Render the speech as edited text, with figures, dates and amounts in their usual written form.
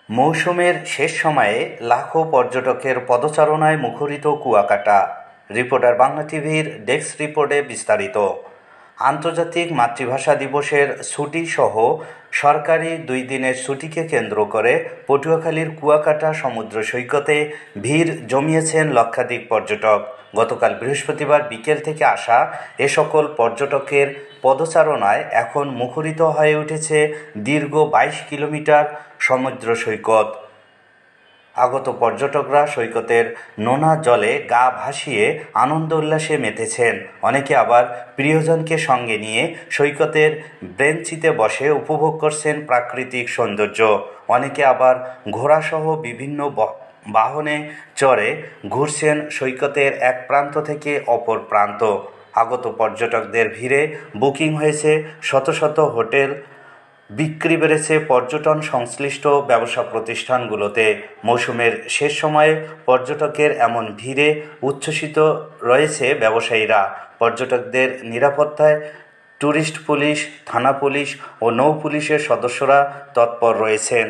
মৌসুমের শেষ সময়ে লাখো পর্যটকের পদচারণায় মুখরিত কুয়াকাটা। রিপোর্টার বাংলা টিভির ডেস্ক রিপোর্টে বিস্তারিত। আন্তর্জাতিক মাতৃভাষা দিবসের ছুটিসহ সরকারি 2 দিনের ছুটিকে কেন্দ্র করে পটুয়াখালীর কুয়াকাটা সমুদ্র সৈকতে ভিড় জমিয়েছেন লক্ষাধিক পর্যটক। গতকাল বৃহস্পতিবার বিকেল থেকে আসা এ সকল পর্যটকের পদচারণায় এখন মুখরিত হয়ে উঠেছে দীর্ঘ 22 কিলোমিটার সমুদ্র সৈকত। আগত পর্যটকরা সৈকতের নোনা জলে গা ভাসিয়ে আনন্দ উল্লাসে মেতেছেন। অনেকে আবার প্রিয়জনকে সঙ্গে নিয়ে সৈকতের বেঞ্চিতে বসে উপভোগ করছেন প্রাকৃতিক সৌন্দর্য। অনেকে আবার ঘোড়াসহ বিভিন্ন বাহনে চড়ে ঘুরছেন সৈকতের এক প্রান্ত থেকে অপর প্রান্ত। আগত পর্যটকদের ভিড়ে বুকিং হয়েছে শত শত হোটেল, বিক্রি বেড়েছে পর্যটন সংশ্লিষ্ট ব্যবসা প্রতিষ্ঠানগুলোতে। মৌসুমের শেষ সময়ে পর্যটকের এমন ভিড়ে উচ্ছ্বসিত রয়েছে ব্যবসায়ীরা। পর্যটকদের নিরাপত্তায় ট্যুরিস্ট পুলিশ, থানা পুলিশ ও নৌ পুলিশের সদস্যরা তৎপর রয়েছেন।